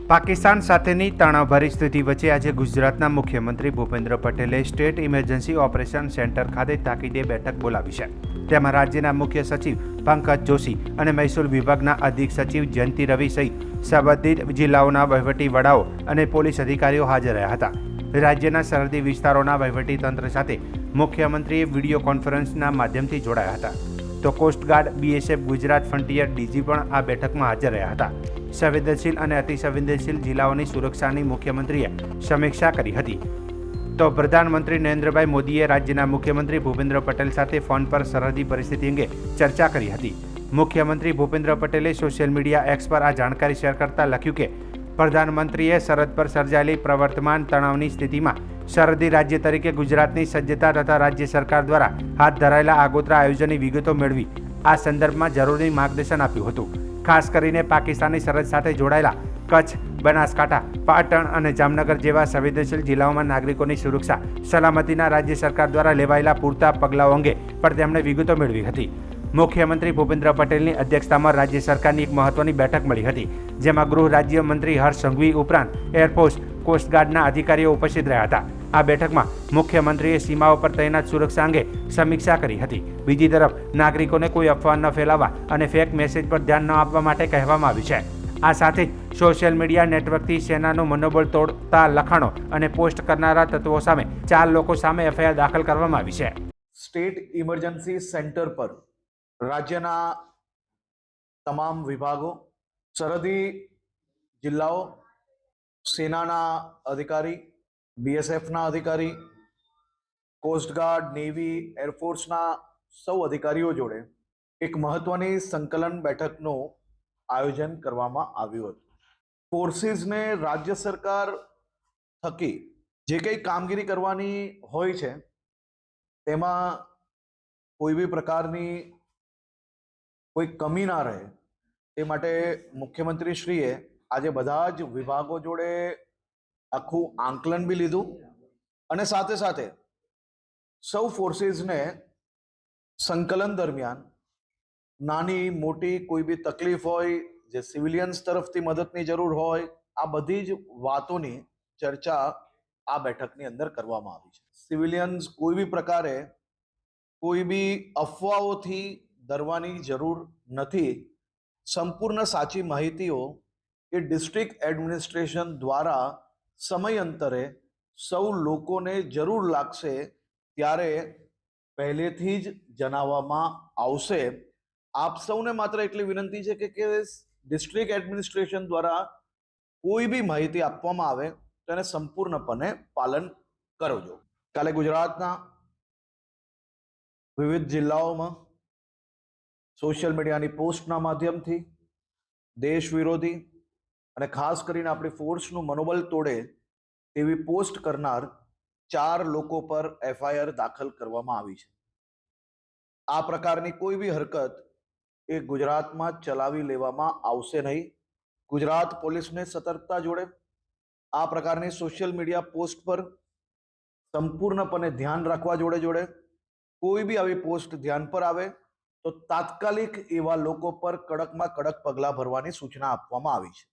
પાકિસ્તાન સાથેની તણાવભરી સ્થિતિ વચ્ચે આજે ગુજરાતના મુખ્યમંત્રી ભૂપેન્દ્ર પટેલે સ્ટેટ ઇમરજન્સી ઓપરેશન સેન્ટર ખાતે તાકીદે બેઠક બોલાવી છે। તેમાં રાજ્યના મુખ્ય સચિવ પંકજ જોશી અને મહેસૂલ વિભાગના અધિક સચિવ જયંતિ રવિ સહિત સંબંધિત જિલ્લાઓના વહીવટી વડાઓ અને પોલીસ અધિકારીઓ હાજર રહ્યા હતા। રાજ્યના સરહદી વિસ્તારોના વહીવટી તંત્ર સાથે મુખ્યમંત્રીએ વિડીયો કોન્ફરન્સના માધ્યમથી જોડાયા હતા। તો coast guard, BSF, Gujarat frontier DG પણ આ બેઠકમાં હાજર રહ્યા હતા। સંવેદનશીલ અને અતિ સંવેદનશીલ જિલ્લાઓની સુરક્ષાની મુખ્યમંત્રીએ સમીક્ષા કરી હતી। તો પ્રધાનમંત્રી નરેન્દ્રભાઈ મોદીએ રાજ્યના મુખ્યમંત્રી ભૂપેન્દ્ર પટેલ સાથે ફોન પર સરહદી પરિસ્થિતિ અંગે ચર્ચા કરી હતી। મુખ્યમંત્રી ભૂપેન્દ્ર પટેલે સોશિયલ મીડિયા એક્સ પર આ જાણકારી શેર કરતા લખ્યું કે પ્રધાનમંત્રીએ સરહદ પર સર્જાયેલી પ્રવર્તમાન તણાવની સ્થિતિમાં સરહદી રાજ્ય તરીકે ગુજરાતની સજ્જતા તથા રાજ્ય સરકાર દ્વારા હાથ ધરાયેલા આગોતરા આયોજનની વિગતો મેળવી આ સંદર્ભમાં જરૂરી માર્ગદર્શન આપ્યું હતું। ખાસ કરીને પાકિસ્તાની સરહદ સાથે જોડાયેલા કચ્છ, બનાસકાંઠા, પાટણ અને જામનગર જેવા સંવેદનશીલ જિલ્લાઓમાં નાગરિકોની સુરક્ષા સલામતીના રાજ્ય સરકાર દ્વારા લેવાયેલા પૂરતા પગલાઓ અંગે પણ તેમણે વિગતો મેળવી હતી। મુખ્યમંત્રી ભૂપેન્દ્ર પટેલની અધ્યક્ષતામાં રાજ્ય સરકારની એક મહત્વની બેઠક મળી હતી, જેમાં ગૃહ રાજ્ય મંત્રી હર્ષ સંઘવી ઉપરાંત એરફોર્સ, કોસ્ટગાર્ડના અધિકારીઓ ઉપસ્થિત રહ્યા હતા। આ બેઠકમાં મુખ્યમંત્રીએ સીમાઓ પર તૈનાત સુરક્ષા અંગે સમીક્ષા કરી હતી। બીજી તરફ નાગરિકોને કોઈ અફવા ન ફેલાવવા અને ફેક મેસેજ પર ધ્યાન ન આપવા માટે કહેવામાં આવ્યું છે। આ સાથે જ સોશિયલ મીડિયા નેટવર્કથી સેનાનું મનોબળ તોડતા લખાણો અને પોસ્ટ કરનારા તત્વો સામે 4 લોકો સામે એફઆઈઆર દાખલ કરવામાં આવી છે। સ્ટેટ ઇમરજન્સી સેન્ટર પર રાજ્યના તમામ વિભાગો, સરહદી જિલ્લાઓ, સેનાના અધિકારી, બીએસએફના અધિકારી, કોસ્ટગાર્ડ, નેવી, એરફોર્સના સૌ અધિકારીઓ જોડે એક મહત્વની સંકલન બેઠકનું આયોજન કરવામાં આવ્યું હતું। ફોર્સિસને રાજ્ય સરકાર થકી જે કંઈ કામગીરી કરવાની હોય છે તેમાં કોઈ બી પ્રકારની કોઈ કમી ના રહે તે માટે મુખ્યમંત્રીશ્રીએ આજે બધા જ વિભાગો જોડે આખું આંકલન બી લીધું અને સાથે સાથે સૌ ફોર્સિસને સંકલન દરમિયાન નાની મોટી કોઈ બી તકલીફ હોય, જે સિવિલિયન્સ તરફથી મદદની જરૂર હોય, આ બધી જ વાતોની ચર્ચા આ બેઠકની અંદર કરવામાં આવી છે। સિવિલિયન્સ કોઈ બી પ્રકારે કોઈ બી અફવાઓથી ડરવાની જરૂર નથી। સંપૂર્ણ સાચી માહિતીઓ એ ડિસ્ટ્રિક્ટ એડમિનિસ્ટ્રેશન દ્વારા સમયાંતરે સૌ લોકોને જરૂર લાગશે ત્યારે પહેલેથી જ જણાવવામાં આવશે। આપ સૌને માત્ર એટલી વિનંતી છે કે ડિસ્ટ્રિક્ટ એડમિનિસ્ટ્રેશન દ્વારા કોઈ બી માહિતી આપવામાં આવે તો એને સંપૂર્ણપણે પાલન કરજો। કાલે ગુજરાતના વિવિધ જિલ્લાઓમાં સોશિયલ મીડિયાની પોસ્ટના માધ્યમથી દેશ વિરોધી અને ખાસ કરીને આપણી ફોર્સનું મનોબળ તોડે તેવી પોસ્ટ કરનાર 4 લોકો પર એફઆઈઆર દાખલ કરવામાં આવી છે। આ પ્રકારની કોઈ બી હરકત એ ગુજરાતમાં ચલાવી લેવામાં આવશે નહીં। ગુજરાત પોલીસને સતર્કતા જોડે આ પ્રકારની સોશિયલ મીડિયા પોસ્ટ પર સંપૂર્ણપણે ધ્યાન રાખવા જોડે કોઈ બી આવી પોસ્ટ ધ્યાન પર આવે તો તાત્કાલિક એવા લોકો પર કડકમાં કડક પગલાં ભરવાની સૂચના આપવામાં આવી છે।